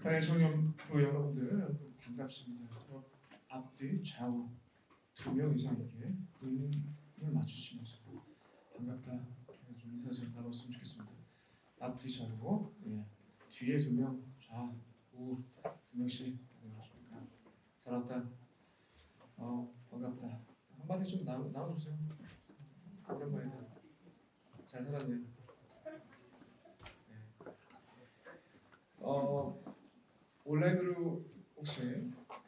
다니엘 청년부 여러분들 반갑습니다. 앞뒤 좌우 2명 이상에게 눈을 맞추시면서 반갑다 좀 인사 좀 나눴으면 좋겠습니다. 앞뒤 좌우 뒤에 2명 좌우 2명씩 안녕하십니까. 잘 왔다. 반갑다. 한마디 좀 나눠주세요. 오랜만이다. 잘 살았네. 온라인으로 혹시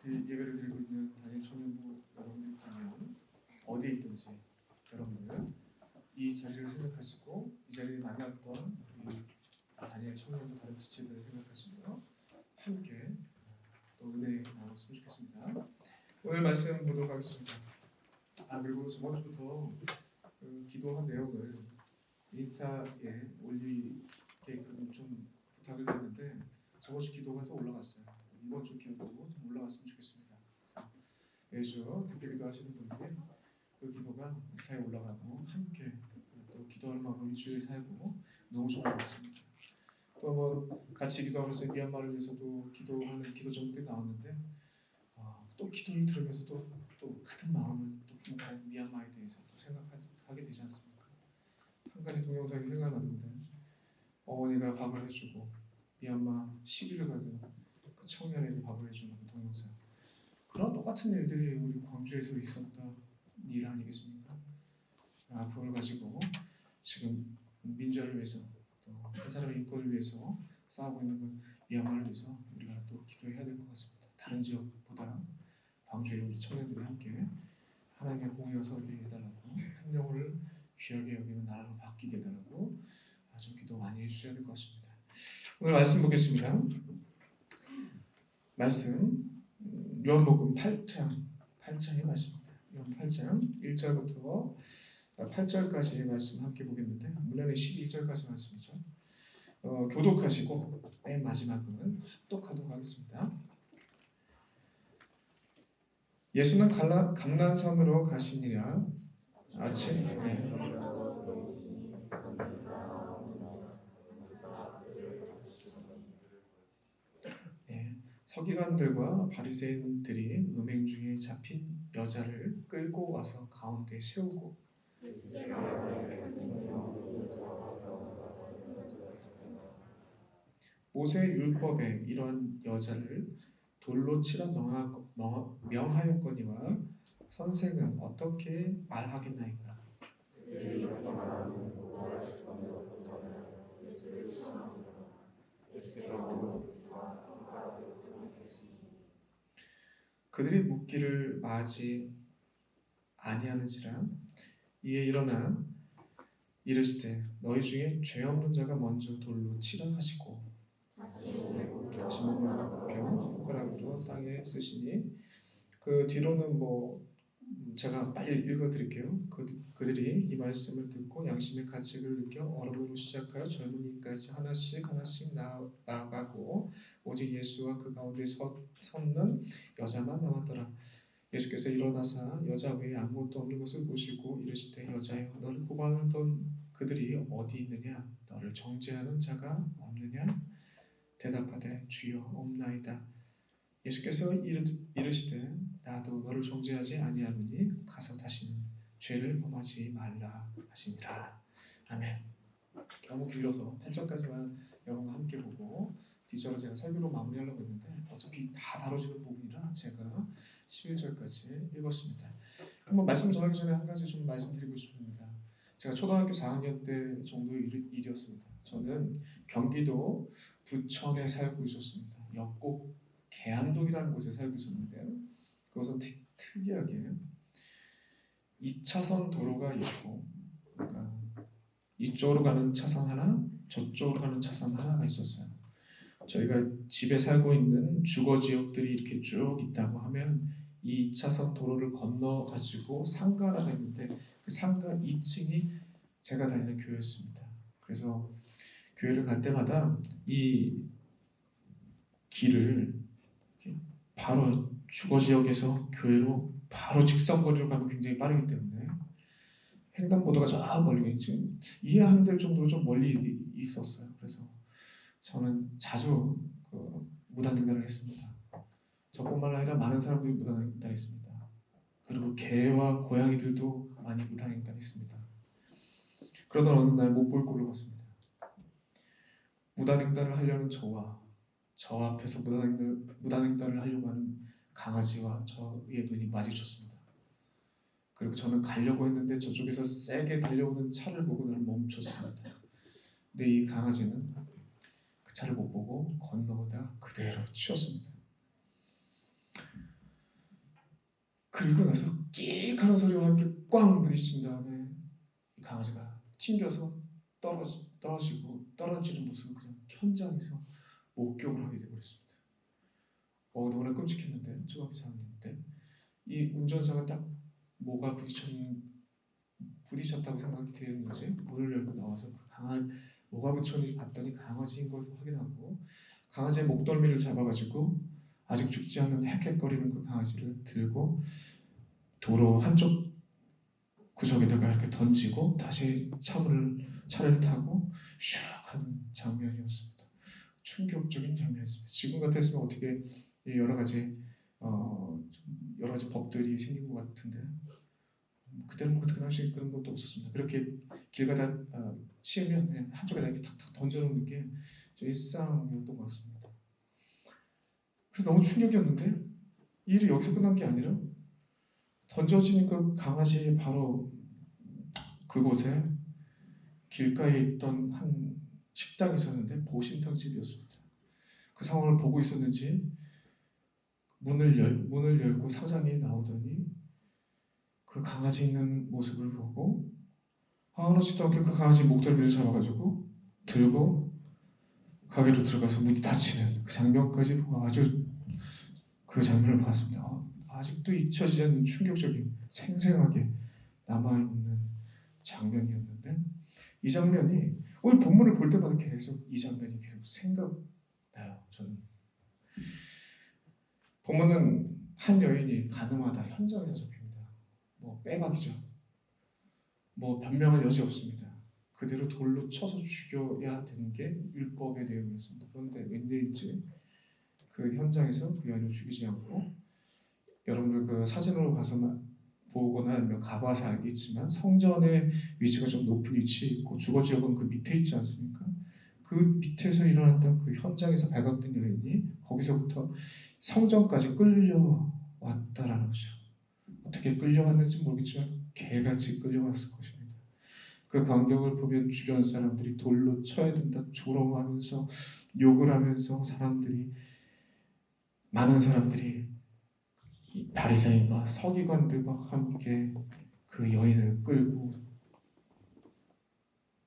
예배를 드리고 있는 다니엘 청년부 여러분들 중에는 어디에 있든지 여러분들 이 자리를 생각하시고 이 자리에 만났던 다니엘 청년부 다른 지체들을 생각하시며 함께 또 은혜 나눴으면 좋겠습니다. 오늘 말씀 보도록 하겠습니다. 그리고 저번 주부터 기도한 내용을 인스타에 올리게끔 좀 부탁을 드렸는데 저번 주 기도가 또 올라갔어요. 이번 주 기도도 좀 올라갔으면 좋겠습니다. 매주 특별 기도하시는 분들께 그 기도가 인스타에 올라가고 함께 또 기도하는 마음으로 일주일 살고 너무 좋은 것 같습니다. 또 한번 같이 기도하면서 미얀마를 위해서도 기도하는 기도 제목들이 나왔는데 또 기도를 들으면서 또 같은 마음을 또 품고 미얀마에 대해서 또 생각하게 되지 않습니까? 한 가지 동영상이 생각나는데 어머니가 밥을 해주고 미얀마 10일을 가도 그 청년에게 밥을 해주는 그 동영상. 그런 똑같은 일들이 우리 광주에서 있었던 일 아니겠습니까? 그걸 가지고 지금 민주화를 위해서 또 한 사람의 인권을 위해서 싸우고 있는 그 미얀마를 위해서 우리가 또 기도해야 될 것 같습니다. 다른 지역보다 광주의 우리 청년들이 함께 하나님의 공의와 설계에 해달라고 한 영혼을 귀하게 여기는 나라로 바뀌게 해달라고 좀 기도 많이 해주셔야 될 것 같습니다. 오늘 말씀 보겠습니다. 말씀 요한복음 8장의 말씀입니다. 요한 8장 1절부터 8절까지의 말씀 함께 보겠는데 물론 11절까지 말씀이죠. 교독하시고 맨 마지막은 합독하도록 하겠습니다. 예수는 감난산으로 가시니라. 아침에 서기관들과 바리새인들이 음행 중에 잡힌 여자를 끌고 와서 가운데 세우고 모세 율법에 이러한 여자를 돌로 치라 명하였거니와 선생은 어떻게 말하겠나이까? 그들이 묻기를 마지 아니하는지라. 이에 일어나 이르시되 너희 중에 죄 없는 자가 먼저 돌로 치라 하시고 다시 몸을 굽혀 손가락으로 땅에 쓰시니 그 뒤로는 제가 빨리 읽어드릴게요. 그들이 이 말씀을 듣고 양심의 가책을 느껴 어른으로 시작하여 젊은이까지 하나씩 나아가고 오직 예수와 그 가운데 섰는 여자만 남았더라. 예수께서 일어나사 여자 외에 아무것도 없는 것을 보시고 이르시되 여자여 너를 고발하던 그들이 어디 있느냐? 너를 정죄하는 자가 없느냐? 대답하되 주여 없나이다. 예수께서 이르시되 나도 너를 정죄하지 아니하노니 가서 다시는 죄를 범하지 말라 하시니라. 아멘. 너무 길어서 8절까지만 여러분과 함께 보고 뒤절은 제가 설교로 마무리하려고 했는데 어차피 다 다뤄지는 부분이라 제가 11절까지 읽었습니다. 한번 말씀 전하기 전에 한 가지 좀 말씀드리고 싶습니다. 제가 초등학교 4학년 때 정도의 일이었습니다. 저는 경기도 부천에 살고 있었습니다. 옆곡 계안동이라는 곳에 살고 있었는데 그것은 특이하게 2차선 도로가 있고 그러니까 이쪽으로 가는 차선 하나 저쪽으로 가는 차선 하나가 있었어요. 저희가 집에 살고 있는 주거 지역들이 이렇게 쭉 있다고 하면 이 2차선 도로를 건너 가지고 상가 하나가 있는데 그 상가 2층이 제가 다니는 교회였습니다. 그래서 교회를 갈 때마다 이 길을 바로 주거 지역에서 교회로 바로 직선거리로 가면 굉장히 빠르기 때문에 횡단보도가 저 멀리 지금 이해 안 될 정도로 좀 멀리 있었어요. 그래서 저는 자주 무단횡단을 했습니다. 저뿐만 아니라 많은 사람들이 무단횡단했습니다. 그리고 개와 고양이들도 많이 무단횡단했습니다. 그러던 어느 날 못 볼 꼴을 봤습니다. 무단횡단을 하려는 저와 저 앞에서 무단횡단을 하려고 하는 강아지와 저의 눈이 마주쳤습니다. 그리고 저는 가려고 했는데 저쪽에서 세게 달려오는 차를 보고 나를 멈췄습니다. 근데 이 강아지는 그 차를 못 보고 건너오다 그대로 치웠습니다. 그리고 나서 끽 하는 소리와 함께 꽝 부딪힌 다음에 이 강아지가 튕겨서 떨어지는 모습을 그냥 현장에서 목격을 하게 되어버렸습니다. 너무나 끔찍했는데 초등학교 4학년인데 이 운전사가 딱 뭐가 부딪혔다고 생각이 되었는지 문을 열고 나와서 그 뭐가 부딪혔는지 봤더니 강아지인 것을 확인하고 강아지의 목덜미를 잡아가지고 아직 죽지 않은 헥헥거리는 그 강아지를 들고 도로 한쪽 구석에다가 이렇게 던지고 다시 차를 타고 슉 하는 장면이었습니다. 충격적인 장면이었습니다. 지금 같았으면 어떻게 여러 가지 법들이 생긴 것 같은데 그때는 그 당시에 그런 것도 없었습니다. 그렇게 길 가다 치우면 그냥 한쪽에다 이렇게 탁탁 던져놓는 게 좀 일상이었던 것 같습니다. 그래서 너무 충격이었는데 이 일이 여기서 끝난 게 아니라 던져진 그 강아지 바로 그곳에 길가에 있던 한 식당이 있었는데 보신탕집이었습니다. 그 상황을 보고 있었는지 문을 열고 사장이 나오더니 그 강아지 있는 모습을 보고 아무렇지도 않게 그 강아지 목덜미를 잡아가지고 들고 가게로 들어가서 문이 닫히는 그 장면까지 보고 아주 그 장면을 봤습니다. 아직도 잊혀지지 않는 충격적인 생생하게 남아있는 장면이었는데 이 장면이 오늘 본문을 볼 때마다 계속 이 장면이 계속 생각나요. 저는 본문은 한 여인이 가늠하다 현장에서 잡힙니다. 빼박이죠. 변명할 여지 없습니다. 그대로 돌로 쳐서 죽여야 되는 게 율법의 내용이었습니다. 그런데 웬일인지 그 현장에서 그 여인을 죽이지 않고 여러분들 그 사진으로 가서 보거나 아니면 가봐서 알겠지만 성전의 위치가 좀 높은 위치에 있고 주거 지역은 그 밑에 있지 않습니까? 그 밑에서 일어났던 그 현장에서 발각된 여인이 거기서부터 성전까지 끌려왔다라는 거죠. 어떻게 끌려왔는지 모르겠지만 개같이 끌려왔을 것입니다. 그 광경을 보면 주변 사람들이 돌로 쳐야 된다 조롱하면서 욕을 하면서 많은 사람들이 바리새인과 서기관들과 함께 그 여인을 끌고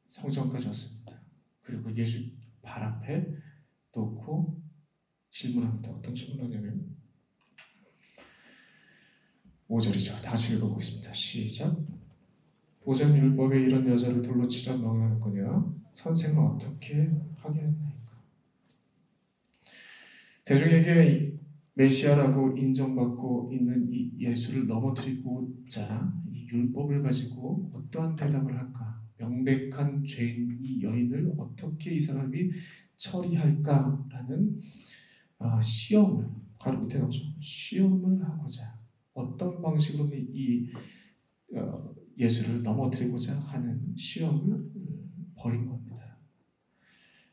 성전까지 왔습니다. 그리고 예수 발 앞에 놓고 질문합니다. 어떤 질문하냐면 5절이죠. 다시 읽어보겠습니다. 시작. 모세율법에 이런 여자를 돌로 치라 명령하였거니와 선생은 어떻게 하겠나이까. 대중에게 메시아라고 인정받고 있는 이 예수를 넘어뜨리고자 이 율법을 가지고 어떠한 대답을 할까? 명백한 죄인 이 여인을 어떻게 이 사람이 처리할까라는 시험을 바로 밑에 나오죠. 시험을 하고자 어떤 방식으로 이 예수를 넘어뜨리고자 하는 시험을 벌인 겁니다.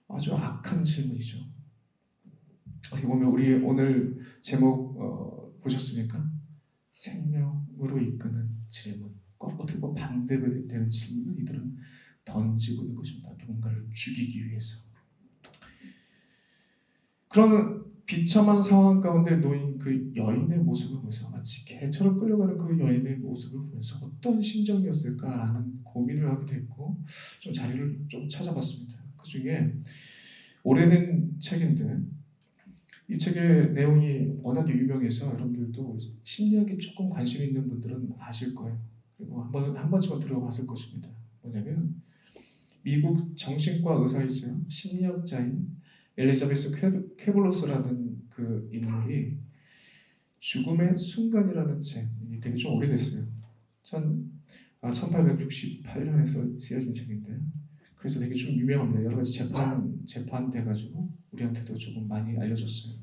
아주 악한 질문이죠. 어떻게 보면 우리 오늘 제목 보셨습니까? 생명으로 이끄는 질문. 어떻게 보면 반대되는 질문을 이들은 던지고 있는 것입니다. 누군가를 죽이기 위해서. 그런 비참한 상황 가운데 놓인 그 여인의 모습을 보면서 마치 개처럼 끌려가는 그 여인의 모습을 보면서 어떤 심정이었을까라는 고민을 하게 됐고 좀 자리를 좀 찾아봤습니다. 그 중에 오래된 책인데 이 책의 내용이 워낙에 유명해서 여러분들도 심리학에 조금 관심 있는 분들은 아실 거예요. 그리고 한 번쯤은 들어봤을 것입니다. 뭐냐면 미국 정신과 의사이자 심리학자인 엘리자베스 쾌블로스라는 그 인물이 죽음의 순간이라는 책이 되게 좀 오래됐어요. 1868년에서 쓰여진 책인데 그래서 되게 좀 유명합니다. 여러 가지 재판 돼가지고 우리한테도 조금 많이 알려졌어요.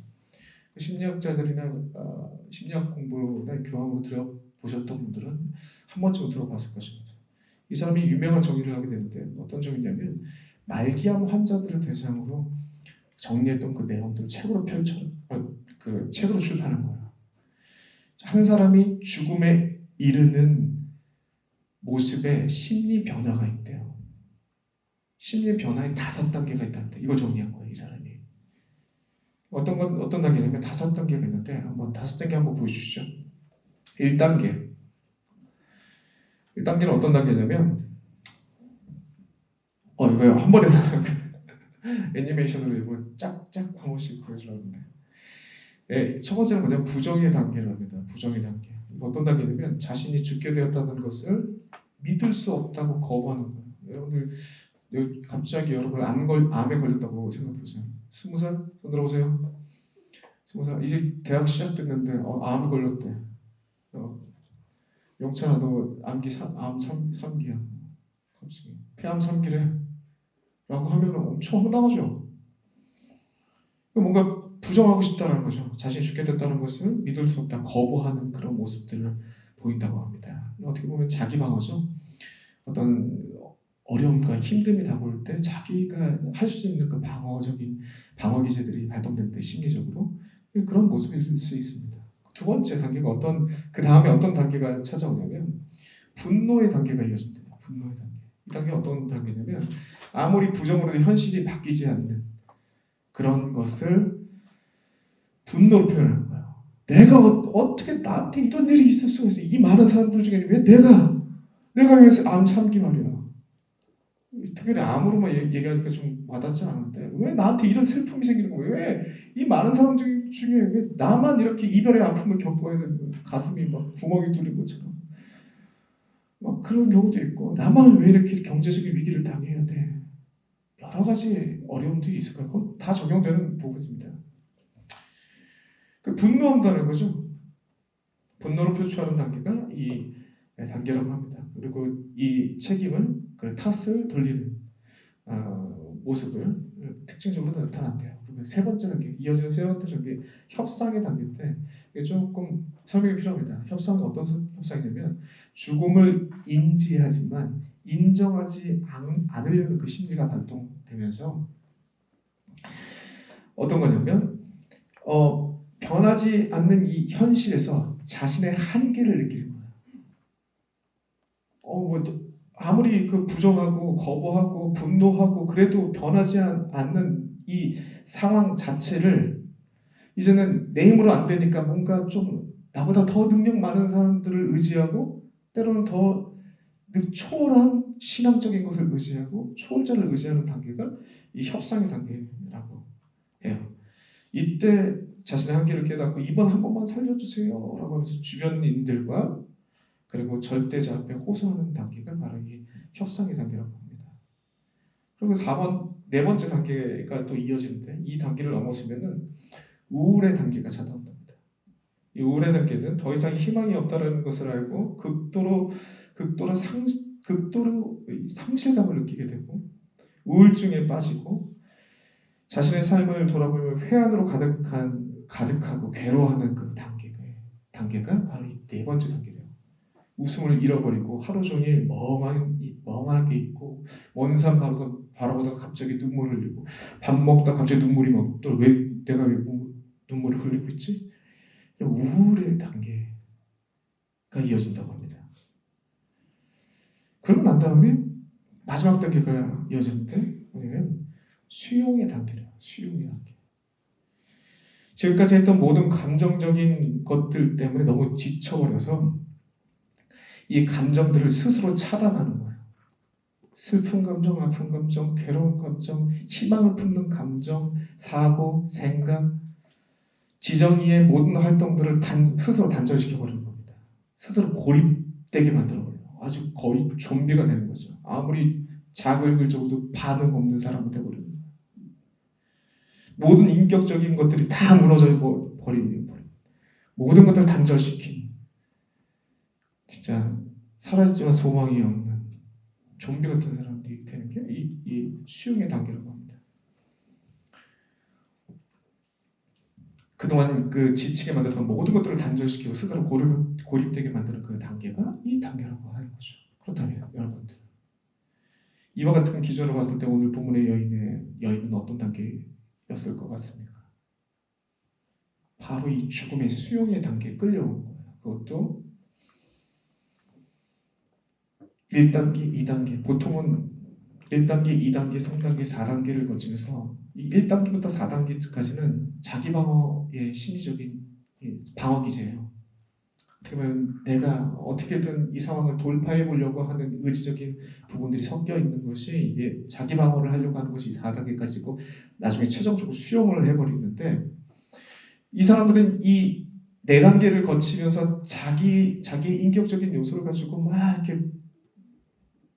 심리학자들이나 심리학 공부나 교양으로 들어보셨던 분들은 한 번쯤은 들어봤을 것입니다. 이 사람이 유명한 정의를 하게 되는데 어떤 정의냐면 말기암 환자들을 대상으로 정리했던 그 내용들을 책으로 출판한 거예요. 한 사람이 죽음에 이르는 모습에 심리 변화가 있대요. 심리 변화에 5단계가 있다는데 이걸 정리한 거예요, 이 사람이. 어떤 단계냐면 5단계가 있는데 한번 5단계 한번 보여주시죠. 1단계는 어떤 단계냐면 이거 한 번에 애니메이션으로 이번 짝짝 한 번씩 보여주려는데 첫 번째는 뭐냐 부정의 단계랍니다. 부정의 단계. 어떤 단계냐면 자신이 죽게 되었다는 것을 믿을 수 없다고 거부하는 거예요. 여러분들 갑자기 여러분 암에 걸렸다고 생각해보세요. 20살? 손 들어보세요. 20살 이제 대학 시작됐는데 암 걸렸대. 영찬아 너 암 3기야. 갑자기 폐암 3기래. 라고 하면 엄청 황당하죠. 뭔가 부정하고 싶다는 거죠. 자신이 죽게 됐다는 것을 믿을 수 없다, 거부하는 그런 모습들을 보인다고 합니다. 어떻게 보면 자기 방어죠. 어떤 어려움과 힘듦이 다가올 때 자기가 할 수 있는 그 방어 기제들이 발동될 때 심리적으로 그런 모습이 있을 수 있습니다. 두 번째 단계가 그 다음에 어떤 단계가 찾아오냐면 분노의 단계가 이어진대요. 분노의 단계. 이 단계가 어떤 단계냐면 아무리 부정으로도 현실이 바뀌지 않는 그런 것을 분노로 표현하는 거예요. 내가 어떻게 나한테 이런 일이 있을 수가 있어? 이 많은 사람들 중에 왜 내가 왜 암 참기 말이야. 특별히 암으로만 얘기하니까 좀 와닿지 않은데 왜 나한테 이런 슬픔이 생기는 거야? 왜 이 많은 사람들 중에 왜 나만 이렇게 이별의 아픔을 겪어야 되는 거야? 가슴이 막 구멍이 뚫린 것처럼 막 그런 경우도 있고 나만 왜 이렇게 경제적인 위기를 당해야 돼? 여러 가지 어려움들이 있을 거예요. 그건 다 적용되는 부분입니다. 그 분노한다는 거죠. 분노를 표출하는 단계가 이 단계라고 합니다. 그리고 이 책임을 그 탓을 돌리는 모습을 특징적으로 나타난대요. 그리고 세 번째 단계, 이어지는 세 번째 단계 협상의 단계인데 이게 조금 설명이 필요합니다. 협상은 어떤 협상이냐면 죽음을 인지하지만 인정하지 않으려는 그 심리가 발동되면서 어떤 거냐면 변하지 않는 이 현실에서 자신의 한계를 느끼는 거예요. 아무리 그 부정하고 거부하고 분노하고 그래도 변하지 않는 이 상황 자체를 이제는 내 힘으로 안 되니까 뭔가 좀 나보다 더 능력 많은 사람들을 의지하고 때로는 더 초월한 신앙적인 것을 의지하고 초월자를 의지하는 단계가 이 협상의 단계라고 해요. 이때 자신의 한계를 깨닫고 이번 한 번만 살려주세요 라고 하면서 주변인들과 그리고 절대자 앞에 호소하는 단계가 바로 이 협상의 단계라고 합니다. 그리고 네 번째 단계가 또 이어지는데 이 단계를 넘어서면은 우울의 단계가 찾아온답니다. 이 우울의 단계는 더 이상 희망이 없다는 것을 알고 극도로 상실감을 느끼게 되고 우울증에 빠지고 자신의 삶을 돌아보면 회한으로 가득하고 괴로워하는 그 단계가 바로 이 네 번째 단계예요. 웃음을 잃어버리고 하루 종일 멍하게 있고 먼 산 바라보다가 갑자기 눈물을 흘리고 밥 먹다 갑자기 눈물이 막 또 내가 왜 눈물을 흘리고 있지? 우울의 단계가 이어진다고 합니다. 그러고 난 다음에 마지막 단계가 이어지는데 뭐냐면 수용의 단계래요. 수용의 단계. 지금까지 했던 모든 감정적인 것들 때문에 너무 지쳐버려서 이 감정들을 스스로 차단하는 거예요. 슬픈 감정, 아픈 감정, 괴로운 감정, 희망을 품는 감정, 사고, 생각, 지정의의 모든 활동들을 스스로 단절시켜버리는 겁니다. 스스로 고립되게 만들어버려요. 아주 거의 좀비가 되는 거죠. 아무리 작을 긁어도 반응 없는 사람이 되어버리는 거예요. 모든 인격적인 것들이 다 무너져 버리는 거예요. 모든 것들을 단절시킨 진짜 사라지지만 소망이 없는 좀비 같은 사람들이 되는 게 이 수용의 단계라고 합니다. 그동안 그 지치게 만들었던 모든 것들을 단절시키고 스스로 고립되게 만드는 그 단계가 이 단계라고 하는 거죠. 그렇다면 여러분들 이와 같은 기준으로 봤을 때 오늘 본문의 여인은 어떤 단계였을 것 같습니까? 바로 이 죽음의 수용의 단계에 끌려온 거예요. 그것도 1단계, 2단계, 보통은 1단계, 2단계, 3단계, 4단계를 거치면서 이 1단계부터 4단계까지는 자기 방어의 심리적인 방어 기제예요. 어떻게 보면 내가 어떻게든 이 상황을 돌파해 보려고 하는 의지적인 부분들이 섞여 있는 것이 이게 자기 방어를 하려고 하는 것이 4단계까지고 나중에 최종적으로 수용을 해버리는데 이 사람들은 이 4단계를 거치면서 자기의 인격적인 요소를 가지고 막 이렇게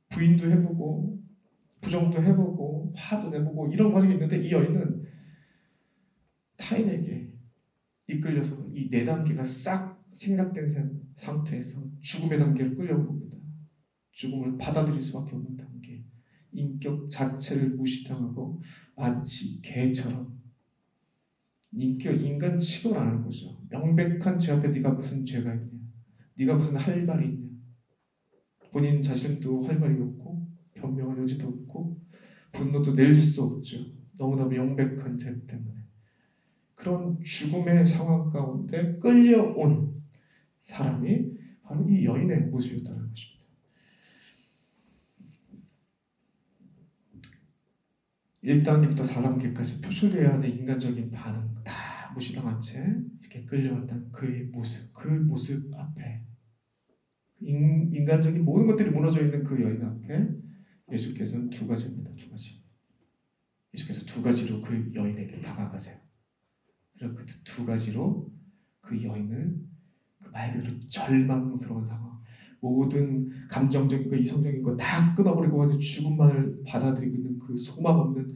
부인도 해보고 부정도 해보고 화도 내보고 이런 과정이 있는데 이 여인은 타인에게 이끌려서 이 4단계가 싹 생략된 상태에서 죽음의 단계로 끌려온 겁니다. 죽음을 받아들일 수밖에 없는 단계. 인격 자체를 무시당하고 마치 개처럼 인간 취급을 안 하는 거죠. 명백한 죄 앞에 네가 무슨 죄가 있냐, 네가 무슨 할 말이 있냐. 본인 자신도 할 말이 없고 변명할 여지도 없고 분노도 낼 수 없죠. 너무나 명백한 죄 때문에. 그런 죽음의 상황 가운데 끌려온 사람이 바로 이 여인의 모습이었다는 것입니다. 1단계부터 4단계까지 표출되어야 하는 인간적인 반응 다 무시당한 채 이렇게 끌려왔던 그의 모습, 그 모습 앞에 인간적인 모든 것들이 무너져 있는 그 여인 앞에 예수께서는 2가지입니다. 2가지. 예수께서 2가지로 그 여인에게 다가가세요. 그리고 그 2가지로 그 여인을 그 말 그대로 절망스러운 상황, 모든 감정적인 거, 이성적인 거 다 끊어버리고 가지고 죽음만을 받아들이고 있는 그 소망 없는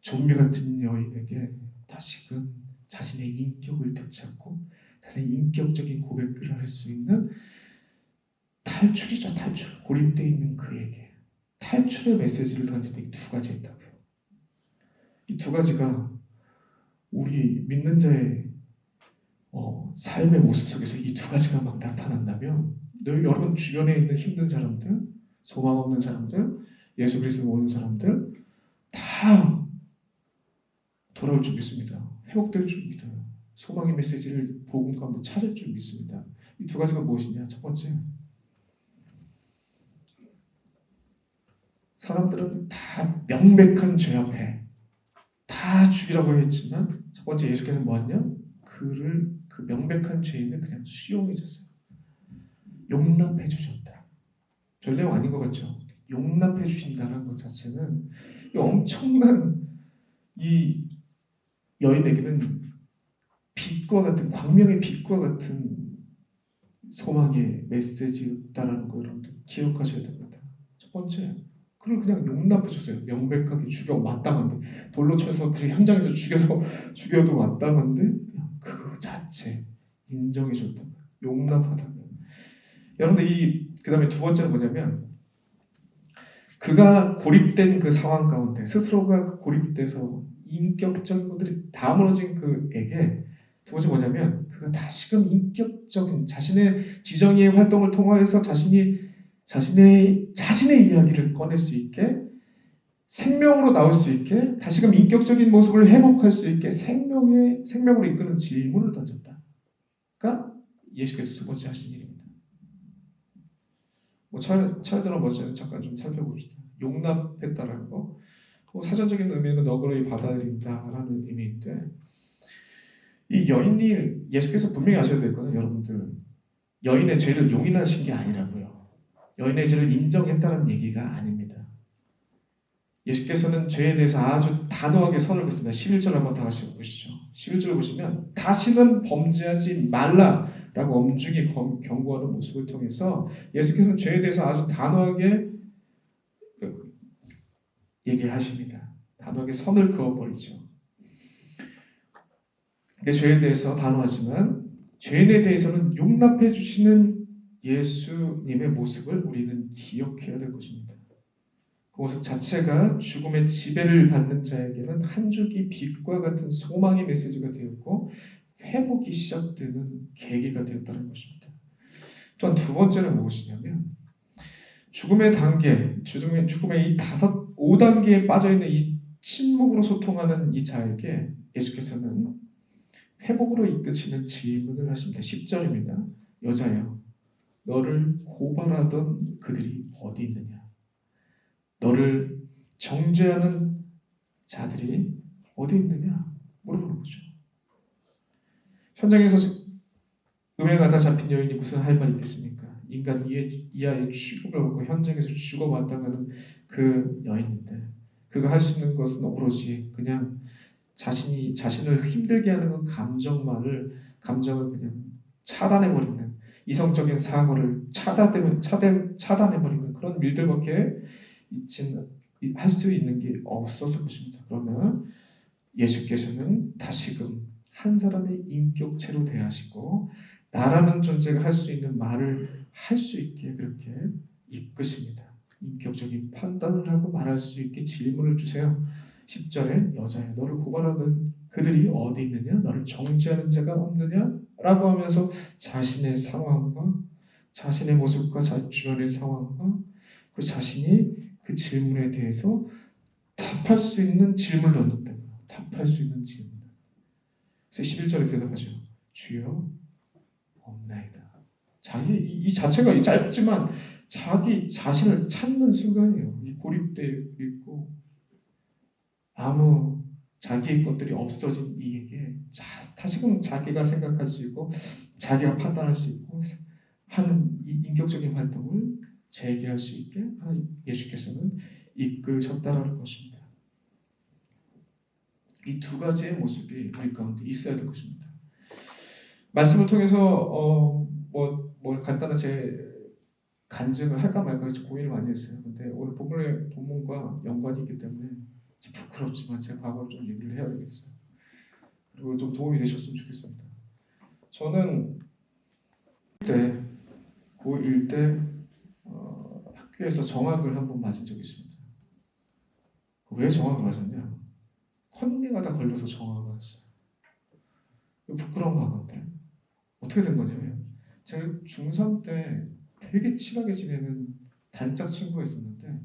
좀비 같은 여인에게 다시금 자신의 인격을 되찾고 자신의 인격적인 고백을 할 수 있는 탈출이죠. 탈출. 고립되어 있는 그에게 탈출의 메시지를 던지는 이 2가지 있다고요. 이 2가지가 우리 믿는 자의 삶의 모습 속에서 이 2가지가 막 나타난다면 여러분 주변에 있는 힘든 사람들, 소망 없는 사람들, 예수 그리스도 모르는 사람들 다 돌아올 줄 믿습니다. 회복될 줄 믿어요. 소망의 메시지를 복음 가운데 찾을 줄 믿습니다. 이 2가지가 무엇이냐? 첫 번째, 사람들은 다 명백한 죄 앞에 다 죽이라고 했지만 첫 번째 예수께서는 뭐하냐? 그를 그 명백한 죄인을 그냥 수용해 줬어요. 용납해 주셨다. 별 내용 아닌 것 같죠? 용납해 주신다는 것 자체는 엄청난 이 여인에게는 빛과 같은 광명의 빛과 같은 소망의 메시지였다라는 걸 여러분들 기억하셔야 됩니다. 첫 번째, 그걸 그냥 용납해 주세요. 명백하게 죽여 마땅한데 돌로 쳐서 그 현장에서 죽여도 마땅한데 그냥 그 자체 인정해 줬다. 용납하다. 여러분들 그 다음에 2번째는 뭐냐면 그가 고립된 그 상황 가운데 스스로가 고립돼서 인격적인 것들이 다 무너진 그에게 2번째 뭐냐면 그가 다시금 인격적인 자신의 지정의의 활동을 통해서 자신의 이야기를 꺼낼 수 있게 생명으로 나올 수 있게 다시금 인격적인 모습을 회복할 수 있게 생명으로 이끄는 질문을 던졌다. 그러니까 예수께서 2번째 하신 일입니다. 차례대로 먼저 잠깐 좀 살펴봅시다. 용납했다라는 거. 사전적인 의미는 너그러이 받아들인다라는 의미인데 이 여인이 예수께서 분명히 아셔야 되거든요. 여러분들 여인의 죄를 용인하신 게 아니라고요. 여인의 죄를 인정했다는 얘기가 아닙니다. 예수께서는 죄에 대해서 아주 단호하게 선을 긋습니다. 11절 한번 다 같이 보시죠. 11절 보시면 다시는 범죄하지 말라 라고 엄중히 경고하는 모습을 통해서 예수께서는 죄에 대해서 아주 단호하게 얘기하십니다. 단호하게 선을 그어버리죠. 근데 죄에 대해서 단호하지만 죄인에 대해서는 용납해 주시는 예수님의 모습을 우리는 기억해야 될 것입니다. 그 모습 자체가 죽음의 지배를 받는 자에게는 한 줄기 빛과 같은 소망의 메시지가 되었고 회복이 시작되는 계기가 되었다는 것입니다. 또한 두 번째는 무엇이냐면 죽음의 단계, 죽음의 이 5단계에 빠져있는 이 침묵으로 소통하는 이 자에게 예수께서는 회복으로 이끄시는 질문을 하십니다. 10절입니다. 여자여, 너를 고발하던 그들이 어디 있느냐? 너를 정죄하는 자들이 어디 있느냐? 물어보는 거죠. 현장에서 음행하다 잡힌 여인이 무슨 할 말이 있겠습니까? 인간 이하의 취급을 받고 현장에서 죽어왔다가는 그 여인인데 그가 할 수 있는 것은 오로지 그냥 자신을 힘들게 하는 그 감정을 그냥 차단해버리는 이성적인 사고를 차단해버리는 그런 일들밖에 할 수 있는 게 없었을 것입니다. 그러나 예수께서는 다시금 한 사람의 인격체로 대하시고 나라는 존재가 할 수 있는 말을 할 수 있게 그렇게 이끄십니다. 인격적인 판단을 하고 말할 수 있게 질문을 주세요. 10절에 여자야 너를 고발하는 그들이 어디 있느냐? 너를 정죄하는 자가 없느냐? 라고 하면서 자신의 상황과 자신의 모습과 주변의 상황과 그 자신이 그 질문에 대해서 답할 수 있는 질문을 넣는다. 답할 수 있는 질문. 그래서 11절에 대답하죠. 주여 없나이다. 이 자체가 이 짧지만 자기 자신을 찾는 순간이에요. 이 고립되어 있고 아무 자기의 것들이 없어진 이에게 다시금 자기가 생각할 수 있고 자기가 판단할 수 있고 하는 이 인격적인 활동을 재개할 수 있게 예수께서는 이끄셨다라는 것입니다. 이 두 가지의 모습이 우리 가운데 있어야 될 것입니다. 말씀을 통해서 뭐 간단한 제 간증을 할까 말까 고민을 많이 했어요. 근데 오늘 본문과 연관이 있기 때문에 부끄럽지만 제 과거를 좀 얘기를 해야 되겠어요. 그리고 좀 도움이 되셨으면 좋겠습니다. 저는 고1 때 학교에서 정학을 한번 맞은 적이 있습니다. 왜 정학을 맞았냐? 컨닝하다 걸려서 정학을 맞았어요. 부끄러운 과거인데 어떻게 된 거냐면 제가 중3 때 되게 친하게 지내는 단짝 친구가 있었는데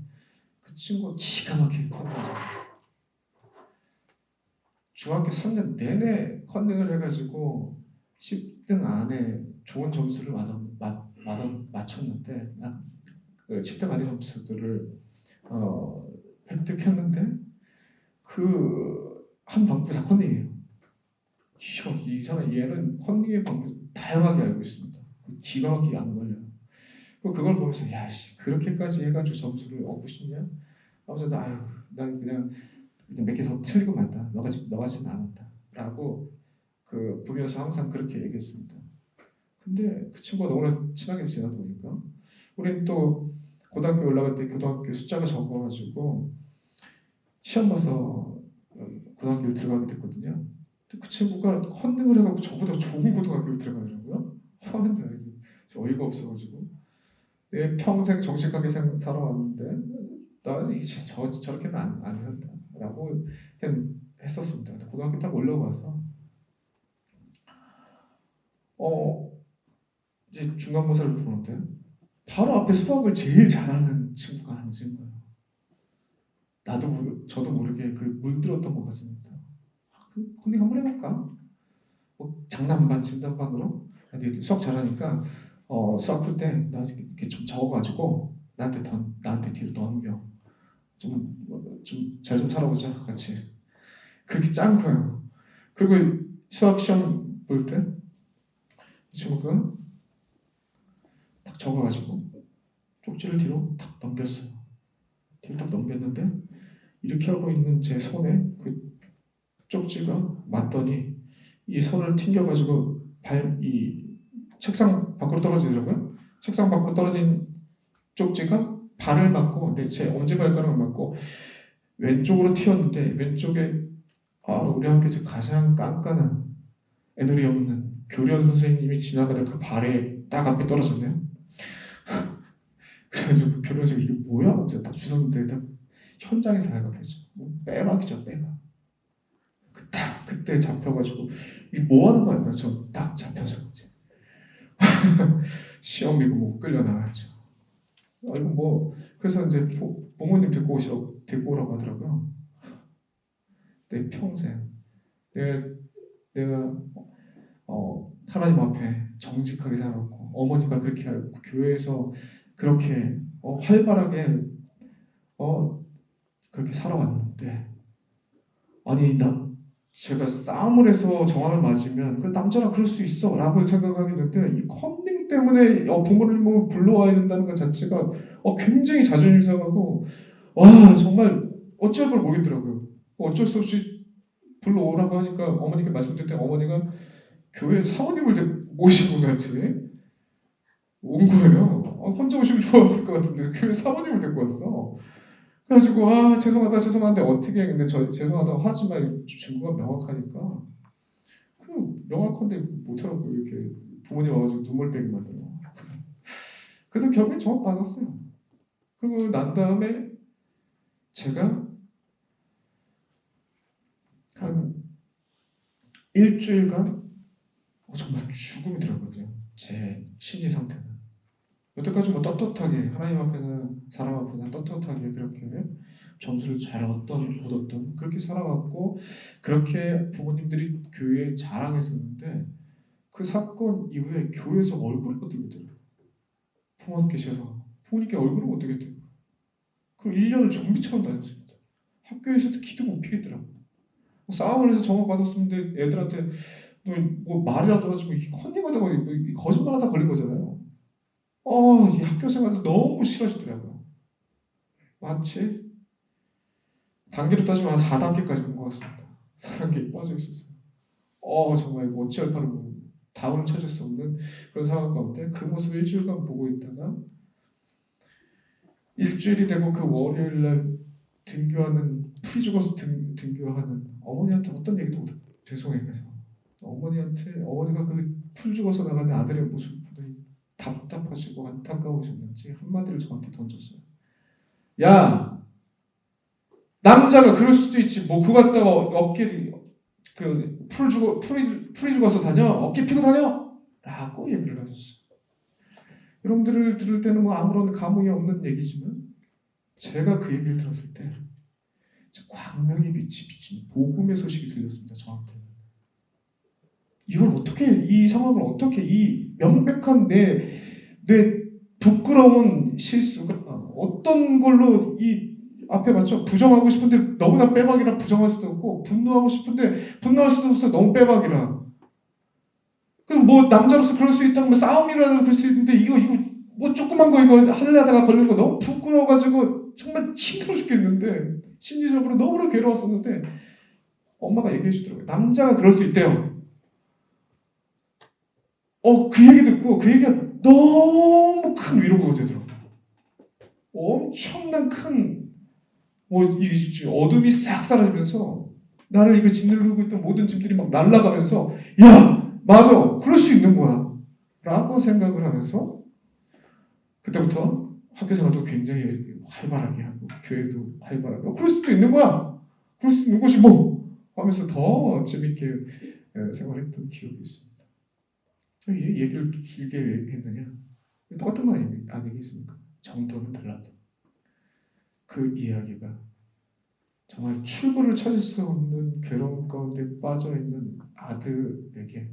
그 친구가 기가 막히게 컨닝을 중학교 3년 내내 컨닝을 해가지고 10등 안에 좋은 점수를 맞췄는데 그 10등 안에 점수들을 획득했는데 그 한 방법이 다 컨닝이에요. 이상한 얘는 컨닝의 방법을 다양하게 알고 있습니다. 기가 막히게 안 걸려요. 그걸 보면서 야 그렇게까지 해가지고 점수를 얻고 싶냐? 하면서 난 그냥 몇 개 더 틀리고 만다. 너같이는 않았다. 라고 보면서 항상 그렇게 얘기했습니다. 근데 그 친구가 너무나 친하게 지내다 보니까 우리는 또 고등학교 올라갈 때 고등학교 숫자가 적어가지고 시험 봐서 고등학교를 들어가게 됐거든요. 그 친구가 컨닝을 해갖고 저보다 좋은 고등학교를 들어가더라고요. 하는데 어이가 없어가지고 내 평생 정직하게 살아왔는데 나 이제 저렇게는 안 한다 라고 했었습니다. 고등학교 딱 올라와서 이제 중간고사를 보는데 바로 앞에 수학을 제일 잘하는 친구가 앉은 거예요. 저도 모르게 물들었던 것 같습니다. 컨닝 한번 해볼까? 뭐 장난반 진단반으로 근데 수학 잘하니까 수학 풀 때 나 이렇게 좀 적어가지고 나한테 뒤로 넘겨 좀 잘 좀 살아보자 같이 그렇게 짠 거예요. 그리고 수학 시험 볼 때 이 친구가 딱 적어가지고 쪽지를 뒤로 딱 넘겼어요. 뒤로 딱 넘겼는데 이렇게 하고 있는 제 손에 그 쪽지가 맞더니 이 손을 튕겨가지고 이 책상 밖으로 떨어지더라고요. 책상 밖으로 떨어진 쪽지가 발을 맞고 제 엄지발가락을 맞고 왼쪽으로 튀었는데 왼쪽에 우리 학교에서 가장 깐깐한 애누리 없는 교련 선생님이 지나가다 그 발에 딱 앞에 떨어졌네요. 그래가지고 교련 선생님 이게 뭐야? 하면서 딱 주웠는데 딱 현장에서 발각되죠. 빼박이죠, 빼박. 그때 잡혀가지고 이 뭐 하는 거 아니야? 저 딱 잡혀서 이제 시험 미고 뭐 끌려 나갔죠. 이거 뭐 그래서 이제 부모님 데리고 오라고 하더라고요. 내 평생 내가 하나님 앞에 정직하게 살았고 어머니가 그렇게 하고 교회에서 그렇게 활발하게 그렇게 살아왔는데 아니 제가 싸움을 해서 정함을 맞으면 그 남자라 그럴 수 있어 라고 생각하겠는데 이 컨닝 때문에 부모를 뭐 불러와야 된다는 것 자체가 굉장히 자존심 상하고 와 정말 어쩔 걸 모르겠더라고요. 어쩔 수 없이 불러오라고 하니까 어머니께 말씀드렸더니 어머니가 교회 사모님을 모시고 같이 온 거예요. 혼자 오시면 좋았을 것 같은데 교회 사모님을 데리고 왔어. 그래가지고 죄송한데 어떻게 근데 저 죄송하다고 하지만 증거가 명확하니까 그 명확한데 못하라고 이렇게 부모님 와가지고 눈물 빼게 만들어. 그래도 결국에 정확 받았어요. 그리고 난 다음에 제가 한 일주일간 정말 죽음이더라고요. 제 심리 상태는. 여태까지 뭐 떳떳하게 하나님 앞에나 사람 앞에나 떳떳하게 그렇게 점수를 잘 얻었던 그렇게 살아왔고 그렇게 부모님들이 교회에 자랑했었는데 그 사건 이후에 교회에서 얼굴을 못 들겠더라고요. 부모님께서 부모님께 얼굴을 못 들겠더라고요. 그럼 1년을 좀비처럼 다녔습니다. 학교에서도 기도 못 피겠더라고요. 싸움을 해서 정화 받았었는데 애들한테 뭐 말이라도 하지 뭐 컨닝하다가 거짓말하다 걸린 거잖아요. 이 학교 생활도 너무 싫어지더라고요. 마치 단계로 따지면 한 4단계까지 온 것 같습니다. 4단계에 빠져 있었어요. 정말 어찌할 바를 모르고 답을 찾을 수 없는 그런 상황 가운데 그 모습을 일주일간 보고 있다가 일주일이 되고 그 월요일날 등교하는 프리죽어서 등교하는 어머니한테 어떤 얘기도 못해요. 죄송해요. 그래서 어머니가 그 풀죽어서 나가는 아들의 모습을 보더니 답답하시고 안타까우셨는지 한마디를 저한테 던졌어요. 야, 남자가 그럴 수도 있지. 뭐 그거 갖다가 어깨를 풀이 죽어서 다녀? 어깨 피고 다녀? 라고 얘기를 하셨어요. 여러분들을 들을 때는 뭐 아무런 감흥이 없는 얘기지만 제가 그 얘기를 들었을 때 광명의 빛이 비친 복음의 소식이 들렸습니다. 저한테는. 이걸 어떻게 이 상황을 어떻게 이 명백한 내 부끄러운 실수가 어떤 걸로 이 앞에 맞죠? 부정하고 싶은데 너무나 빼박이라 부정할 수도 없고 분노하고 싶은데 분노할 수도 없어 너무 빼박이라. 그럼 뭐 남자로서 그럴 수 있다면 뭐 싸움이라도 그럴 수 있는데 이거 뭐 조그만 거 이거 하려다가 걸린 거 너무 부끄러워가지고 정말 힘들어 죽겠는데 심리적으로 너무나 괴로웠었는데 엄마가 얘기해 주더라고요. 남자가 그럴 수 있대요. 그 얘기 듣고 그 얘기가 너무 큰 위로가 되더라고요. 엄청난 큰 이 어둠이 싹 사라지면서 나를 이거 짓누르고 있던 모든 짐들이 막 날아가면서 야 맞아 그럴 수 있는 거야 라고 생각을 하면서 그때부터 학교 생활도 굉장히 활발하게 하고 교회도 활발하게 그럴 수도 있는 거야 그럴 수 있는 것이 뭐 하면서 더 재밌게 생활했던 기억이 있습니다. 왜 얘기를 길게 했느냐 똑같은 말 아니겠습니까? 정도는 달라도 그 이야기가 정말 출구를 찾을 수 없는 괴로움 가운데 빠져있는 아들에게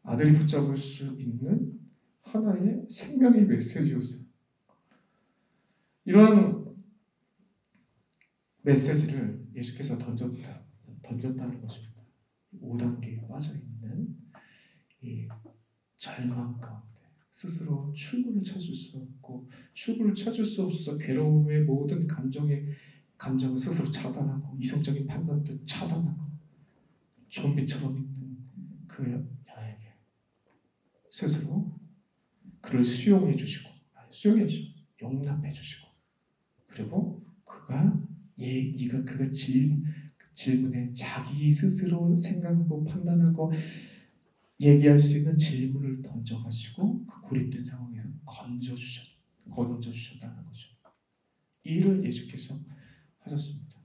아들이 붙잡을 수 있는 하나의 생명의 메시지였어요. 이런 메시지를 예수께서 던졌다는 것입니다. 5단계에 빠져있는 이 절망 가운데 스스로 출구를 찾을 수 없고 출구를 찾을 수 없어서 괴로움의 모든 감정을 스스로 차단하고 이성적인 판단도 차단하고 좀비처럼 있는 그 여에게 스스로 그를 수용해 주시고 용납해 주시고 그리고 그가 질문에 자기 스스로 생각하고 판단하고 얘기할 수 있는 질문을 던져가지고 그 고립된 상황에서 건져주셨다는 거죠. 이 일을 예수께서 하셨습니다.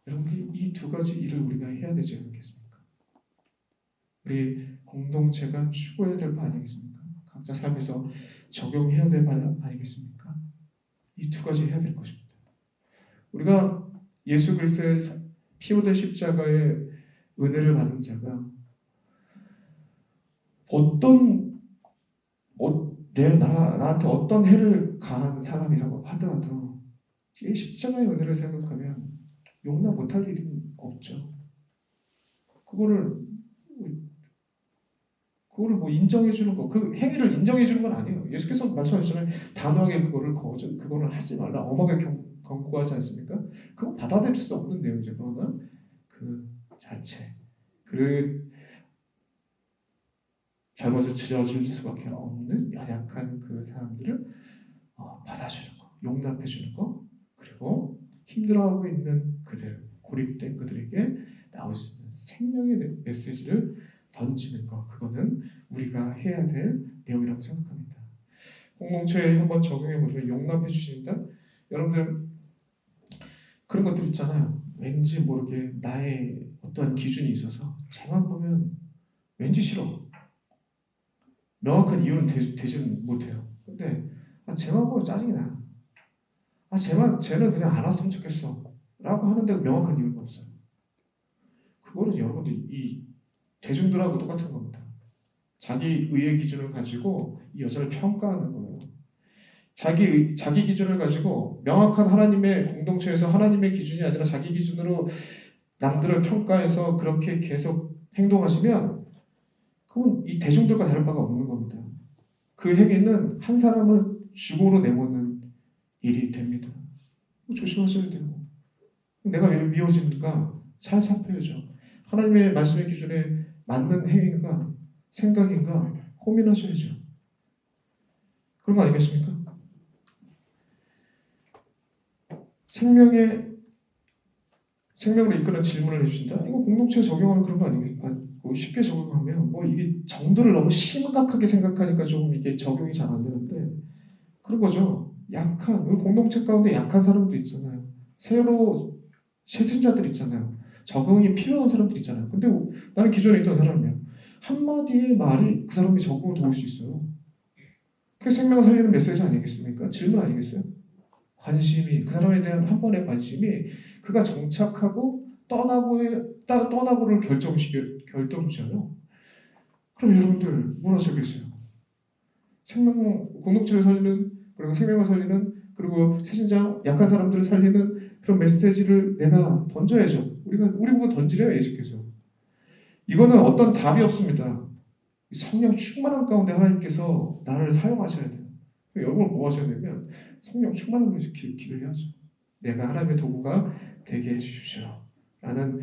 여러분들 이 두 가지 일을 우리가 해야 되지 않겠습니까? 우리 공동체가 추구해야 될 바 아니겠습니까? 각자 삶에서 적용해야 될 바 아니겠습니까? 이 두 가지 해야 될 것입니다. 우리가 예수 그리스도의 피 묻은 십자가의 은혜를 받은 자가 나한테 어떤 해를 가한 사람이라고 하더라도 이 십자가의 은혜를 생각하면 용납 못할 일은 없죠. 그거를 뭐 인정해 주는 거, 그 행위를 인정해 주는 건 아니에요. 예수께서 말씀하셨잖아요. 단호하게 그거를 하지 말라. 엄하게 경고하지 않습니까? 그건 받아들일 수 없는 내용이죠. 그러나 그 자체, 그 잘못을 저질 수밖에 없는 연약한 그 사람들을 받아주는 거, 용납해 주는 거, 그리고 힘들어하고 있는 그들, 고립된 그들에게 나올 수 있는 생명의 메시지를 던지는 것, 그거는 우리가 해야 될 내용이라고 생각합니다. 공동체에 한번 적용해 보면 용납해 주신다. 여러분들 그런 것들 있잖아요. 왠지 모르게 나의 어떤 기준이 있어서 쟤만 보면 왠지 싫어. 명확한 이유는 되지는 못해요. 근데 쟤만 보면 짜증이 나. 쟤는 그냥 안 왔으면 좋겠어. 라고 하는데 명확한 이유가 없어요. 그거는 여러분들 이 대중들하고 똑같은 겁니다. 자기 의의 기준을 가지고 이 여자를 평가하는 거예요. 자기 기준을 가지고 명확한 하나님의 공동체에서 하나님의 기준이 아니라 자기 기준으로 남들을 평가해서 그렇게 계속 행동하시면 그건 이 대중들과 다를 바가 없는 겁니다. 그 행위는 한 사람을 죽음으로 내모는 일이 됩니다. 조심하셔야 돼요. 내가 왜 미워지는가? 잘 살펴야죠. 하나님의 말씀의 기준에 맞는 행위인가? 생각인가? 고민하셔야죠. 그런 거 아니겠습니까? 생명으로 이끄는 질문을 해주신다? 이거 공동체에 적용하는 그런 거 아니겠습니까? 쉽게 적용하면 이게 정도를 너무 심각하게 생각하니까 조금 이게 적용이 잘 안 되는데 그런 거죠. 우리 공동체 가운데 약한 사람도 있잖아요. 새로 세진자들 있잖아요. 적응이 필요한 사람들 있잖아요. 근데 나는 기존에 있던 사람이야. 한마디의 말이 그 사람의 적응을 도울 수 있어요. 그게 생명 살리는 메시지 아니겠습니까? 질문 아니겠어요? 관심이, 그 사람에 대한 한 번의 관심이 그가 정착하고 떠나고를 결정지어요. 그럼 여러분들 뭘 하시겠어요? 공동체를 살리는, 그리고 생명을 살리는, 그리고 세신자 약한 사람들을 살리는 그런 메시지를 내가 던져야죠. 우리 보고 던지래요, 예수께서. 이거는 어떤 답이 없습니다. 성령 충만한 가운데 하나님께서 나를 사용하셔야 돼요. 여러분 뭐 하셔야 되면 성령 충만한 것을 기도해야죠. 내가 하나님의 도구가 되게 해주십시오. 라는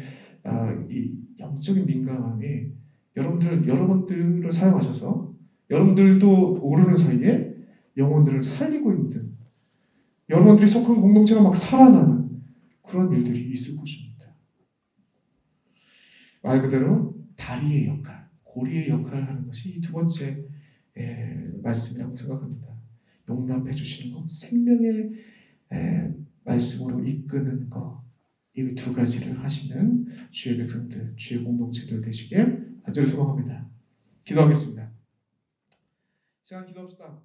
이 영적인 민감함이 여러분들을 사용하셔서 여러분들도 모르는 사이에 영혼들을 살리고 있는, 여러분들이 속한 공동체가 막 살아나는 그런 일들이 있을 것입니다. 말 그대로 다리의 역할, 고리의 역할을 하는 것이 두 번째 말씀이라고 생각합니다. 용납해 주시는 것, 생명의 말씀으로 이끄는 것, 이 두 가지를 하시는 주의 백성들, 주의 공동체들 되시길 간절히 소망합니다. 기도하겠습니다. 시간 기도합시다.